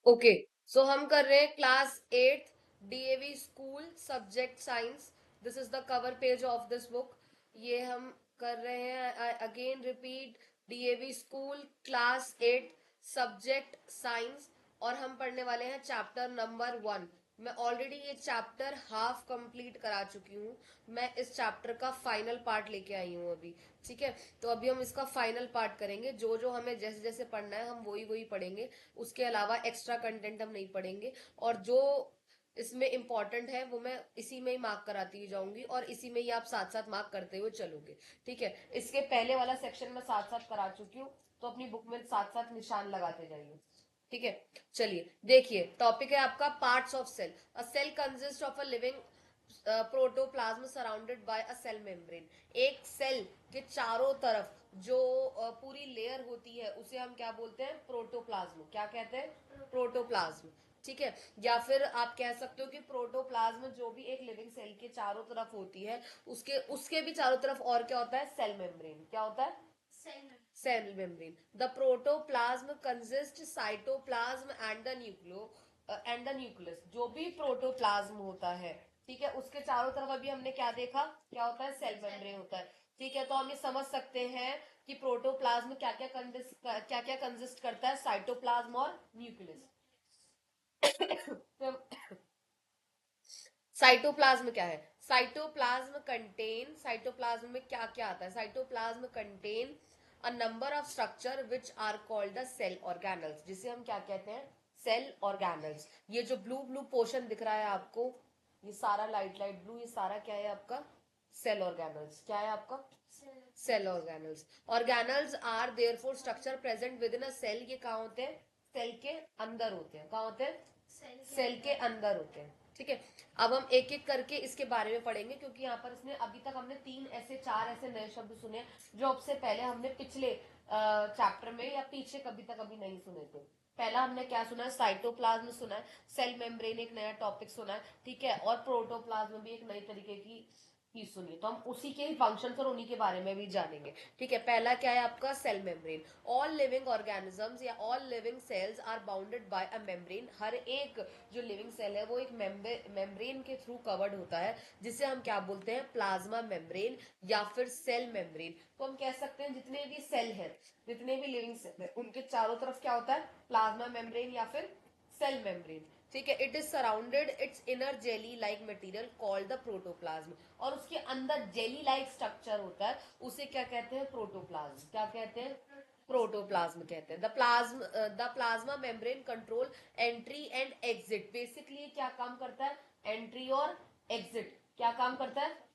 Okay, सो हम कर रहे हैं class 8 DAV school subject science. This is the cover page of this book. ये हम कर रहे हैं, again repeat, DAV school class 8 subject science. और हम पढ़ने वाले हैं चैप्टर नंबर 1। मैं ऑलरेडी ये चैप्टर हाफ कंप्लीट करा चुकी हूँ। मैं इस चैप्टर का फाइनल पार्ट लेके आई हूँ अभी। ठीक है, तो अभी हम इसका फाइनल पार्ट करेंगे। जो जो हमें जैसे जैसे पढ़ना है हम वही वही पढ़ेंगे। उसके अलावा एक्स्ट्रा कंटेंट हम नहीं पढ़ेंगे। और जो इसमें इंपॉर्टेंट है वो मैं इसी में ही मार्क कराती हुई जाऊंगी और इसी में ही आप साथ साथ मार्क करते हुए चलोगे। ठीक है, इसके पहले वाला सेक्शन में साथ साथ करा चुकी हूँ, तो अपनी बुक में साथ साथ निशान लगाते जाइए। ठीक है, चलिए देखिए, टॉपिक है आपका parts of cell. A cell consist of a living protoplasm surrounded by a cell membrane. एक सेल के चारों तरफ जो पूरी लेयर होती है उसे हम क्या बोलते हैं? प्रोटोप्लाज्म। क्या कहते हैं? प्रोटोप्लाज्म। ठीक है, या फिर आप कह सकते हो कि प्रोटोप्लाज्म जो भी एक लिविंग सेल के चारों तरफ होती है, उसके उसके भी चारों तरफ और क्या होता है? Cell membrane. क्या होता है? Cell membrane. The protoplasm consist cytoplasm and the nucleus. जो भी प्रोटोप्लाज्म होता है, ठीक है, उसके चारों तरफ अभी हमने क्या देखा? क्या होता है? सेल मेम्ब्रेन होता है। ठीक है, तो हम ये समझ सकते हैं कि प्रोटोप्लाज्म क्या क्या कंसिस्ट करता है? साइटोप्लाज्म और न्यूक्लियस। साइटोप्लाज्म क्या है? साइटोप्लाज्म में क्या क्या आता है? Cytoplasm contain a number of structure which are called the cell organelles, जिसे हम क्या कहते हैं? Cell organelles. ये जो ब्लू ब्लू पोर्शन दिख रहा है आपको, ये सारा लाइट लाइट ब्लू, ये सारा क्या है आपका? Cell organelles. क्या है आपका? Cell organelles. Organelles are therefore structure present within a cell. ये कहाँ होते हैं? सेल के अंदर होते हैं। कहाँ होते हैं? सेल के अंदर होते हैं। ठीक है, अब हम एक एक करके इसके बारे में पढ़ेंगे, क्योंकि यहाँ पर इसने अभी तक हमने चार ऐसे नए शब्द सुने जो अब से पहले हमने पिछले चैप्टर में या पीछे कभी नहीं सुने थे। पहला हमने क्या सुना है? साइटोप्लाज्म सुना है, सेल मेम्ब्रेन एक नया टॉपिक सुना है, ठीक है, और प्रोटोप्लाज्म भी एक नई तरीके की चीज सुनिए। तो हम उसी के ही फंक्शंस और उन्हीं के बारे में भी जानेंगे। ठीक है, पहला क्या है आपका? Cell membrane. All living organisms या all living cells are bounded by a membrane. हर एक जो लिविंग सेल है वो एक मेम्ब्रेन के थ्रू कवर्ड होता है, जिसे हम क्या बोलते हैं? प्लाज्मा मेम्ब्रेन या फिर सेल मेम्ब्रेन। तो हम कह सकते हैं जितने भी सेल है, जितने भी लिविंग सेल है, उनके चारों तरफ क्या होता है? प्लाज्मा मेम्ब्रेन या फिर सेल मेम्ब्रेन। ठीक है, it is surrounded its inner jelly like material called the protoplasm. और उसके अंदर जेली लाइक स्ट्रक्चर होता है, उसे क्या कहते हैं? प्रोटोप्लाज्म। क्या कहते हैं? प्रोटोप्लाज्म कहते हैं। The plasma membrane control entry and exit. Basically क्या काम करता है? एंट्री और एग्जिट। क्या काम करता है?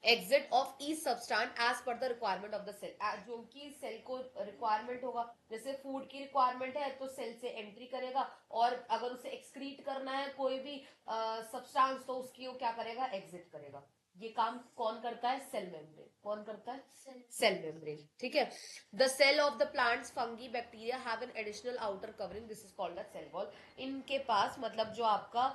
Exit of each substance as per the requirement of the cell. जो कि सेल को रिक्वायरमेंट होगा, जैसे फूड की रिक्वायरमेंट है तो सेल से एंट्री करेगा, और अगर उसे एक्सक्रीट करना है कोई भी सब्सटेंस तो उसकी वो क्या करेगा? एग्जिट करेगा। ये काम कौन करता है? Cell membrane. कौन करता है? Cell membrane. ठीक है, the cell of the plants fungi bacteria have an additional outer covering, this is called the cell wall. इनके पास मतलब जो आपका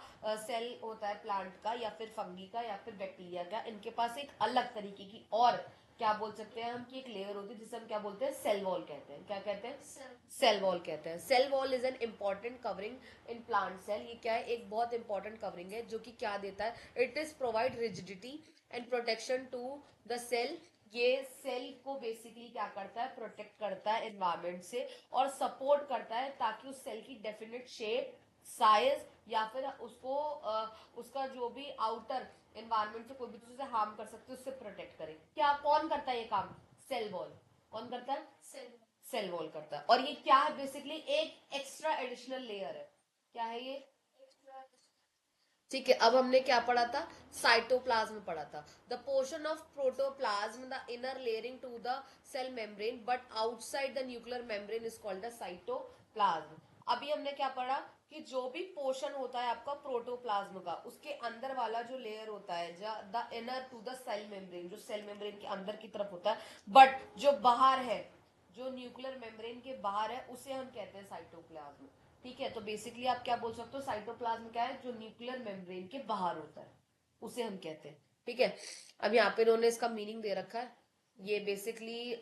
सेल होता है प्लांट का या फिर फंगी का या फिर बैक्टीरिया का, इनके पास एक अलग तरीके की और क्या बोल सकते हैं हम कि एक लेयर होती है, जिसे हम क्या बोलते हैं? सेल वॉल कहते हैं। क्या कहते हैं? सेल वॉल कहते हैं। Cell wall is an important covering in plant cell. ये क्या है? एक बहुत इंपॉर्टेंट कवरिंग है जो कि क्या देता है? It is provide rigidity and protection to the cell. ये सेल को बेसिकली क्या करता है? प्रोटेक्ट करता है एनवायरमेंट से, और सपोर्ट करता है ताकि उस सेल की डेफिनेट शेप, साइज, या फिर उसका जो भी आउटर एनवायरमेंट से कोई भी चीज हार्म कर सकते है उससे प्रोटेक्ट करे। क्या कौन करता है ये काम? Cell wall. कौन करता है? सेल वॉल करता है। और ये क्या है? बेसिकली एक एक्स्ट्रा एडिशनल लेयर है। क्या है ये? ठीक है, अब हमने क्या पढ़ा था? साइटोप्लाज्म पढ़ा था। The portion of protoplasm the inner layering to the cell membrane but outside the nuclear membrane is called the cytoplasm. अभी हमने क्या पढ़ा कि जो भी पोर्शन होता है आपका प्रोटोप्लाज्म का, उसके अंदर वाला जो लेयर होता है, the inner to the cell membrane, जो सेल मेम्ब्रेन के अंदर की तरफ होता है, बट जो बाहर है, जो न्यूक्लियर मेम्ब्रेन के बाहर है, उसे हम कहते हैं साइटोप्लाज्म। ठीक है, तो बेसिकली आप क्या बोल सकते हो? साइटोप्लाज्म क्या है? जो न्यूक्लियर मेम्ब्रेन के बाहर होता है, उसे हम कहते हैं। ठीक है, अब यहाँ पे इन्होंने इसका मीनिंग दे रखा है। ये बेसिकली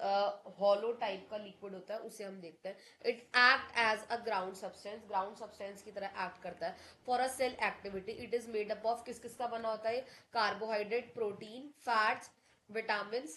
हॉलो टाइप का लिक्विड होता है, उसे हम देखते हैं. It act as a ground substance की तरह एक्ट करता है. For a cell activity it is made up of, किस किस का बना होता है? Carbohydrate, protein, fats, vitamin,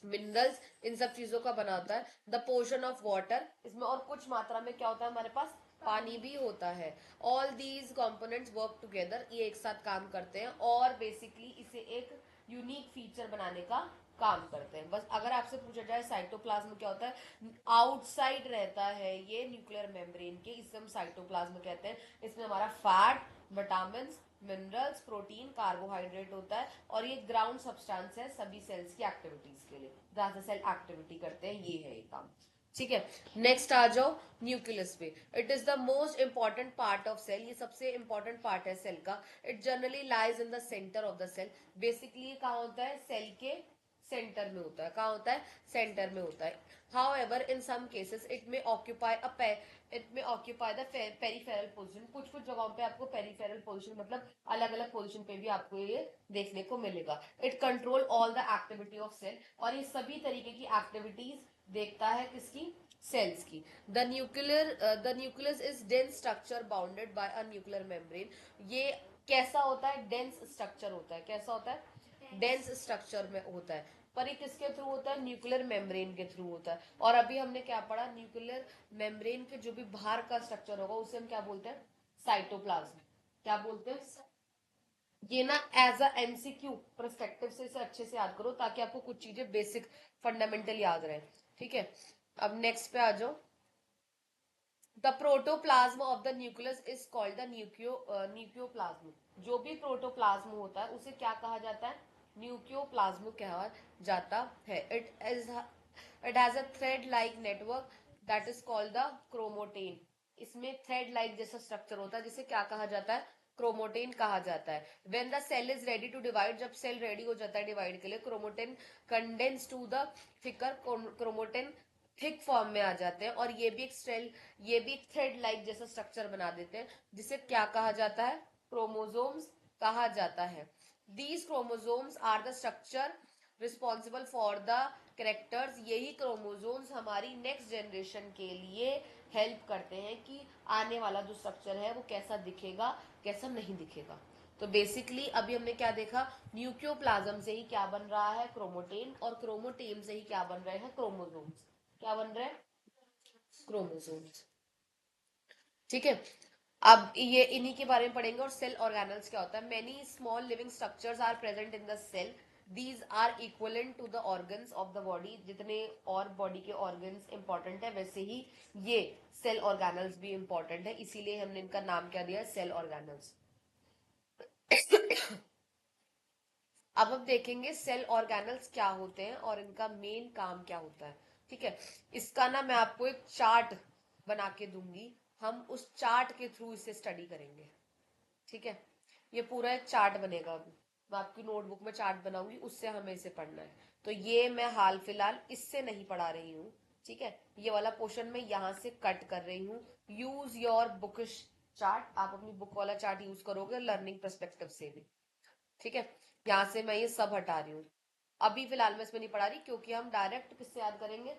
minerals, इन सब चीजों का बना होता है. द पोर्शन ऑफ वाटर, इसमें और कुछ मात्रा में क्या होता है हमारे पास? पानी भी होता है. All these components work together, ये एक साथ काम करते हैं और बेसिकली इसे एक यूनिक फीचर बनाने का काम करते हैं. बस अगर आपसे पूछा जाए साइटोप्लाज्म क्या होता है, आउटसाइड रहता है ये न्यूक्लियर मेम्ब्रेन के, इसे हम साइटोप्लाज्म कहते हैं. इसमें हमारा fat, vitamin, minerals, protein, carbohydrate होता है और ये ग्राउंड सब्सटेंस है सभी सेल्स की एक्टिविटीज के लिए. जहां से सेल एक्टिविटी करते हैं, ये है ये काम. ठीक है, नेक्स्ट आ जाओ न्यूक्लियस पे. It is the most important part of cell, ये सबसे इंपॉर्टेंट पार्ट है सेल का. It generally lies in the centre of the cell. Basically ये कहाँ होता है? सेल के सेंटर में होता है. कहाँ होता है? सेंटर में होता है. However, in some cases, it may occupy the peripheral position. कुछ कुछ जगहों पे आपको पेरिफेरल पोजीशन मतलब अलग अलग पोजीशन पे भी आपको ये देखने को मिलेगा. It control all the activity of cell, और ये सभी तरीके की एक्टिविटीज देखता है किसकी? सेल्स की. The nucleus is dense structure bounded by a nuclear membrane. ये कैसा होता है? डेंस स्ट्रक्चर होता है. कैसा होता है? डेंस स्ट्रक्चर में होता है. पर ये किसके थ्रू होता है? न्यूक्लियर मेम्ब्रेन के थ्रू होता है. और अभी हमने क्या पढ़ा? न्यूक्लियर मेम्ब्रेन के जो भी बाहर का स्ट्रक्चर होगा उसे हम क्या बोलते हैं? साइटोप्लाज्म. क्या बोलते हैं? ये ना एज अ एमसीक्यू परस्पेक्टिव से इसे अच्छे से याद करो ताकि आपको कुछ चीजें बेसिक फंडामेंटल याद रहे. ठीक है, अब नेक्स्ट पे आ जाओ. The protoplasm of the nucleus is called the nucleoplasm. जो भी प्रोटोप्लाज्म होता है उसे क्या कहा जाता है? न्यूक्लियोप्लाज्म कहा जाता है. It has a thread like network that is called the chromatin. इसमें थ्रेड लाइक जैसा स्ट्रक्चर होता है जिसे क्या कहा जाता है? क्रोमोटेन कहा जाता है. When the cell is ready to divide, जब सेल रेडी हो जाता है डिवाइड के लिए, chromatin condense to the thicker, chromatin thick form में आ जाते हैं और ये भी एक थ्रेड लाइक जैसा स्ट्रक्चर बना देते हैं जिसे क्या कहा जाता है? क्रोमोसोम्स कहा जाता है. These chromosomes are the structure responsible for the characters. यही क्रोमोसोम्स हमारी नेक्स्ट जनरेशन के लिए हेल्प करते हैं कि आने वाला जो स्ट्रक्चर है वो कैसा दिखेगा, कैसा नहीं दिखेगा. तो बेसिकली अभी हमने क्या देखा? न्यूक्लियोप्लाज्म से ही क्या बन रहा है? क्रोमोटेन. और क्रोमोटेन से ही क्या बन रहे हैं? क्रोमोसोम्स. क्या बन रहे हैं? क्रोमोसोम्स. ठीक है, अब ये इन्हीं के बारे में पढ़ेंगे. और सेल ऑर्गेनल्स क्या होता है? Many small living structures are present in the cell. These are equivalent to the organs of the body. जितने और बॉडी के ऑर्गन्स इंपॉर्टेंट है वैसे ही ये सेल ऑर्गेनल्स भी इंपॉर्टेंट है, इसीलिए हमने इनका नाम क्या दिया? Cell organelles. अब हम देखेंगे सेल ऑर्गेनल्स क्या होते हैं और इनका मेन काम क्या होता है. ठीक है, इसका ना मैं आपको एक चार्ट बना के दूंगी. हम उस चार्ट के थ्रू इसे स्टडी करेंगे. ठीक है, ये पूरा एक चार्ट बनेगा. अभी मैं आपकी नोटबुक में चार्ट बनाऊंगी, उससे हमें इसे पढ़ना है. तो ये मैं हाल फिलहाल इससे नहीं पढ़ा रही हूँ. ठीक है, ये वाला पोर्शन मैं यहाँ से कट कर रही हूँ. Use your bookish chart. आप अपनी बुक वाला चार्ट यूज करोगे लर्निंग परस्पेक्टिव से भी. ठीक है, यहाँ से मैं ये सब हटा रही हूँ. अभी फिलहाल मैं इसमें नहीं पढ़ा रही क्योंकि हम डायरेक्ट किससे याद करेंगे?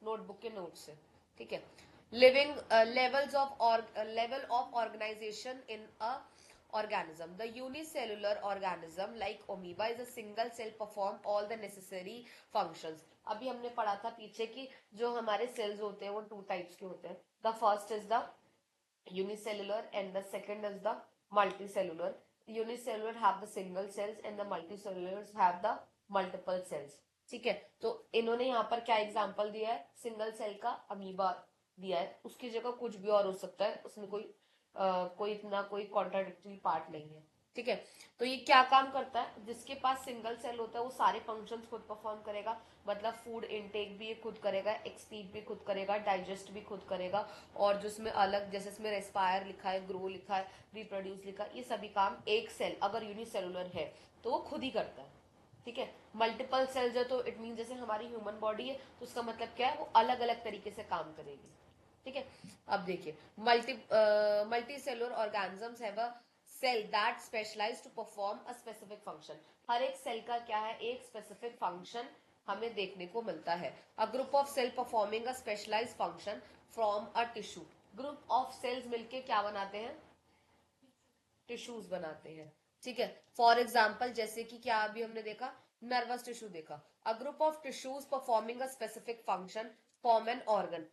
नोटबुक के नोट से. ठीक है, living level of organisation in a organism. The unicellular organism like amoeba is a single cell perform all the necessary functions. अभी हमने पढ़ा था पीछे कि जो हमारे सेल्स होते हैं वो टू टाइप्स के होते हैं. The first is the unicellular and the second is the multicellular. Unicellular have the single cells and the multicellulars have the multiple cells. ठीक है, तो इन्होंने यहाँ पर क्या एग्जांपल दिया है? सिंगल सेल का अमीबा दिया है. उसकी जगह कुछ भी और हो सकता है, उसमें कोई इतना कोई कॉन्ट्राडिक्टरी पार्ट नहीं है. ठीक है, तो ये क्या काम करता है? जिसके पास सिंगल सेल होता है वो सारे फंक्शंस खुद परफॉर्म करेगा. मतलब फूड इनटेक भी ये खुद करेगा, एक्सक्रीट भी खुद करेगा, डाइजेस्ट भी खुद करेगा. और जो इसमें अलग, जैसे इसमें रेस्पायर लिखा है, ग्रो लिखा है, रिप्रोड्यूस लिखा है, ये सभी काम एक सेल अगर यूनिसेलुलर है तो वो खुद ही करता है. ठीक है, मल्टीपल सेल्स है तो इट मीन जैसे हमारी ह्यूमन बॉडी है तो उसका मतलब क्या है? वो अलग अलग तरीके से काम करेगी. ठीक है, अब देखिए multicellular organisms have a cell that specialise to perform a specific function. हर एक सेल का क्या है? एक स्पेसिफिक फंक्शन हमें देखने को मिलता है। A group of cell performing a specialised function from a tissue. Group of cells मिलके क्या बनाते हैं? टिश्यूज बनाते हैं। ठीक है, फॉर एग्जाम्पल जैसे कि क्या अभी हमने देखा, नर्वस टिश्यू देखा। अ group of tissues performing a specific function form an organ.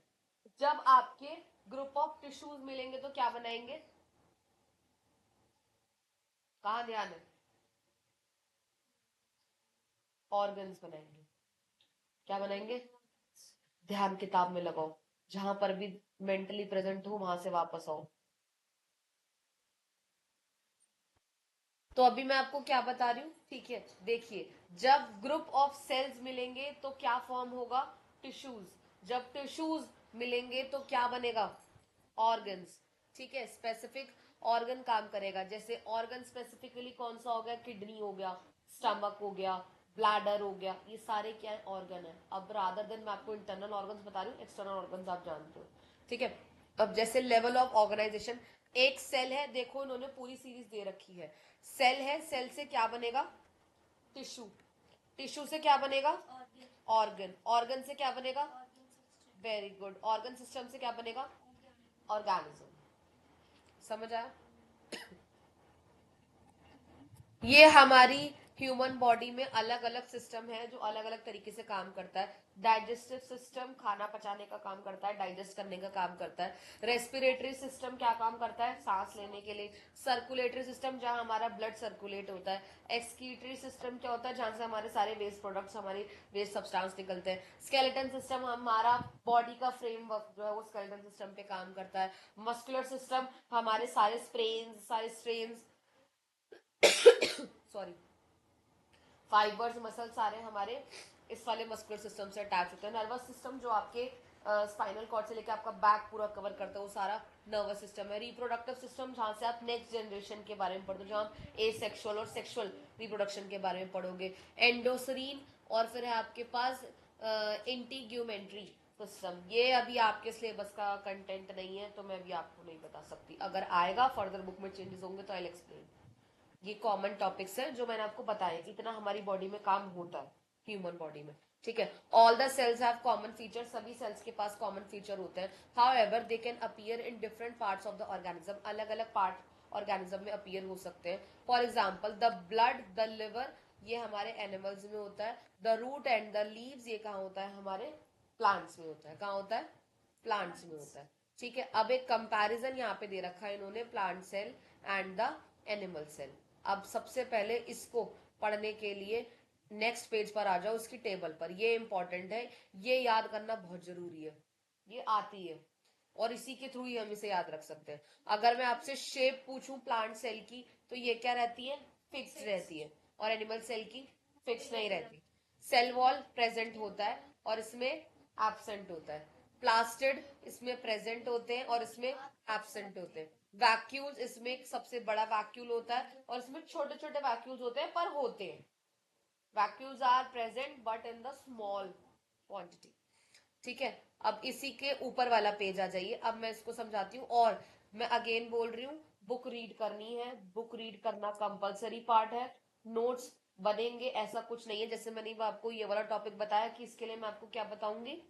जब आपके ग्रुप ऑफ टिश्यूज मिलेंगे तो क्या बनाएंगे? कहा ध्यान है? ऑर्गन्स बनाएंगे। क्या बनाएंगे? ध्यान किताब में लगाओ, जहां पर भी मेंटली प्रेजेंट हो वहां से वापस आओ। तो अभी मैं आपको क्या बता रही हूँ, ठीक है, देखिए, जब ग्रुप ऑफ सेल्स मिलेंगे तो क्या फॉर्म होगा? टिश्यूज। जब टिश्यूज मिलेंगे तो क्या बनेगा? ऑर्गन्स। ठीक है, स्पेसिफिक ऑर्गन काम करेगा। जैसे ऑर्गन स्पेसिफिकली कौन सा हो गया? किडनी हो गया, स्टमक हो गया, ब्लैडर हो गया, ये सारे क्या है? ऑर्गन है। अब रादर देन मैं आपको इंटरनल ऑर्गन्स बता रही हूँ, एक्सटर्नल ऑर्गन्स आप जानते हो। ठीक है, अब जैसे लेवल ऑफ ऑर्गेनाइजेशन, एक सेल है, देखो इन्होंने पूरी सीरीज दे रखी है। सेल है, सेल से क्या बनेगा? टिश्यू। टिश्यू से क्या बनेगा? ऑर्गन। ऑर्गन से क्या बनेगा? Very good. ऑर्गन सिस्टम से क्या बनेगा? ऑर्गेनिज्म। समझ आया? ये हमारी ह्यूमन बॉडी में अलग अलग सिस्टम है जो अलग अलग तरीके से काम करता है। डाइजेस्टिव सिस्टम खाना पचाने का काम करता है, डाइजेस्ट करने का काम करता है। रेस्पिरेटरी सिस्टम क्या काम करता है? सांस लेने के लिए। सर्कुलेटरी सिस्टम जहां हमारा ब्लड सर्कुलेट होता है। एक्सक्रीटरी सिस्टम क्या होता है? जहां से हमारे सारे वेस्ट प्रोडक्ट्स, हमारे वेस्ट सब्सटेंस निकलते हैं। स्केलेटन सिस्टम हमारा बॉडी का फ्रेमवर्क जो है वो स्केलेटन सिस्टम पे काम करता है। मस्कुलर सिस्टम हमारे सारे स्प्रेन्स, सारे स्ट्रेन्स, सॉरी, फाइबर्स, मसल सारे हमारे इस वाले मस्कुलर सिस्टम से अटैच होते हैं। नर्वस सिस्टम जो आपके स्पाइनल कॉर्ड से लेकर आपका बैक पूरा कवर करता है वो सारा नर्वस सिस्टम है। रिप्रोडक्टिव सिस्टम जहां से आप नेक्स्ट जनरेशन के बारे में पढ़ते हो, जहां ए सेक्सुअल और सेक्सुअल रिप्रोडक्शन के बारे में पढ़ोगे। एंडोसरीन, और फिर है आपके पास इंटीग्यूमेंट्री सिस्टम। ये अभी आपके सिलेबस का कंटेंट नहीं है तो मैं अभी आपको नहीं बता सकती, अगर आएगा फर्दर बुक में चेंजेस होंगे तो आई एक्सप्लेन। ये कॉमन टॉपिक्स है जो मैंने आपको बताया, इतना हमारी बॉडी में काम होता है, ह्यूमन बॉडी में। ठीक है, all the cells have common feature, सभी सेल्स के पास कॉमन फीचर होते हैं। However they can appear in different parts of the organism, अलग अलग पार्ट ऑर्गेनिज्म में अपीयर हो सकते हैं। For example the blood, the liver, ये हमारे एनिमल्स में होता है। The root and the leaves, ये कहाँ होता है? हमारे प्लांट्स में होता है। कहाँ होता है? प्लांट्स में होता है। ठीक है, अब एक कंपैरिजन यहाँ पे दे रखा है इन्होंने, plant cell and the animal cell. अब सबसे पहले इसको पढ़ने के लिए नेक्स्ट पेज पर आ जाओ, इसकी टेबल पर। ये इंपॉर्टेंट है, ये याद करना बहुत जरूरी है, ये आती है और इसी के थ्रू ही हम इसे याद रख सकते हैं। अगर मैं आपसे शेप पूछूं प्लांट सेल की तो ये क्या रहती है? फिक्स्ड रहती है। और एनिमल सेल की फिक्स नहीं रहती। सेल वॉल प्रेजेंट होता है और इसमें एब्सेंट होता है। प्लास्टिड इसमें प्रेजेंट होते हैं और इसमें एब्सेंट होते हैं। वैक्यूल्स, इसमें एक सबसे बड़ा वैक्यूल होता है और इसमें छोटे छोटे वैक्यूल्स होते हैं पर होते हैं। Vacuoles are present but in the small quantity. ठीक है, अब इसी के ऊपर वाला पेज आ जाइए, अब मैं इसको समझाती हूँ। और मैं अगेन बोल रही हूँ, बुक रीड करनी है, बुक रीड करना कंपलसरी पार्ट है। नोट्स बनेंगे ऐसा कुछ नहीं है, जैसे मैंने आपको ये वाला टॉपिक बताया कि इसके लिए मैं आपको क्या बताऊंगी,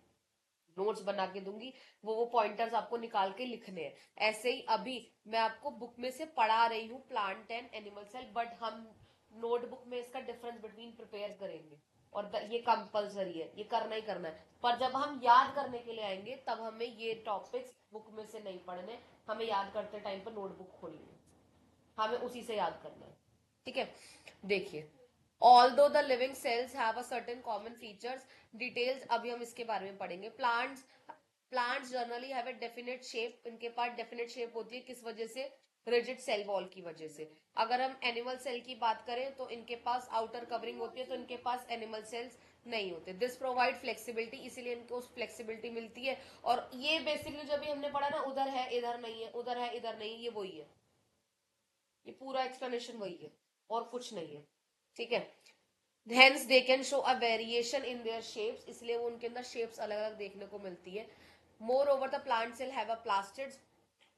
नोट्स बना के दूंगी, वो पॉइंटर्स आपको निकाल के लिखने हैं। ऐसे ही अभी मैं आपको बुक में से पढ़ा रही हूँ plant and animal cell, but हम नोटबुक में इसका डिफरेंस बिटवीन प्रिपेयर करेंगे और ये कंपलसरी है, ये करना ही करना है। पर जब हम याद करने के लिए आएंगे तब हमें ये टॉपिक्स बुक में से नहीं पढ़ने, हमें याद करते टाइम पर नोटबुक खोलनी है, हमें उसी से याद करना है। ठीक है, देखिए, although the living cells have a certain common features, details अभी हम इसके बारे में पढ़ेंगे। Plants generally have a definite shape, इनके पास डेफिनेट शेप होती है, किस वजह से? रिजिड सेल वॉल की वजह से। अगर हम एनिमल सेल की बात करें तो इनके पास आउटर कवरिंग होती है, तो इनके पास एनिमल सेल्स नहीं होते। दिस प्रोवाइड फ्लेक्सिबिलिटी, इसीलिए इनको फ्लेक्सिबिलिटी मिलती है। और ये बेसिकली जो भी हमने पढ़ा ना, उधर है इधर नहीं है, उधर है इधर नहीं, ये वही है, ये पूरा एक्सप्लेनेशन वही है और कुछ नहीं है। ठीक है, hence they can show a variation in their shapes, इसलिए वो उनके अंदर शेप्स अलग अलग देखने को मिलती है। Moreover the plant cell have a plastids,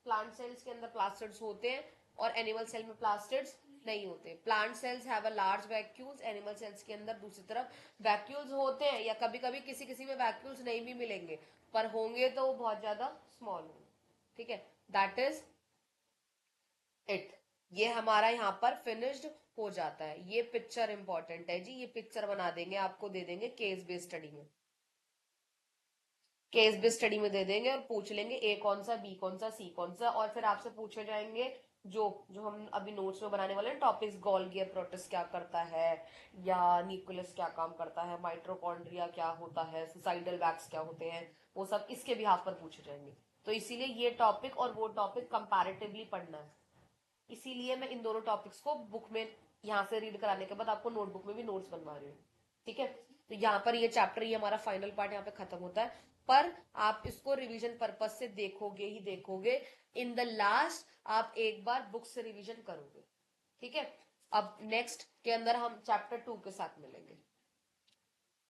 plant cells के अंदर प्लास्टिड्स होते हैं और एनिमल सेल में प्लास्टिड्स नहीं होते। Plant cells have a large vacuoles, animal cells के अंदर दूसरी तरफ वैक्यूल्स होते हैं, या कभी कभी किसी किसी में वैक्यूल्स नहीं भी मिलेंगे, पर होंगे तो वो बहुत ज्यादा स्मॉल होंगे। ठीक है, दैट इज इट। ये हमारा यहाँ पर फिनिश्ड हो जाता है। ये पिक्चर इंपॉर्टेंट है जी, ये पिक्चर बना देंगे, आपको दे देंगे केस बेस्ड स्टडी में, केस बेस्ड स्टडी में दे देंगे और पूछ लेंगे ए कौन सा, बी कौन सा, सी कौन सा, और फिर आपसे पूछे जाएंगे जो जो हम अभी नोट्स में बनाने वाले हैं टॉपिक्स, गोल्गी प्रोटिस्ट क्या करता है, या न्यूक्लियस क्या काम करता है, माइट्रोकॉन्ड्रिया क्या होता है, सुसाइडल वैक्स क्या होते हैं, वो सब इसके बिहाफ पर पूछे जाएंगे। तो इसीलिए ये टॉपिक और वो टॉपिक कंपैरेटिवली पढ़ना है। इसीलिए मैं इन दोनों टॉपिक्स को बुक में यहाँ से रीड कराने के बाद आपको नोटबुक में भी नोट्स बनवा रही हूँ। ठीक है, तो यहाँ पर ये चैप्टर, ये हमारा फाइनल पार्ट यहाँ पे खत्म होता है, पर आप इसको रिवीजन पर्पज से देखोगे ही देखोगे। इन द लास्ट आप एक बार बुक से रिवीजन करोगे। ठीक है, अब नेक्स्ट के अंदर हम चैप्टर 2 के साथ मिलेंगे।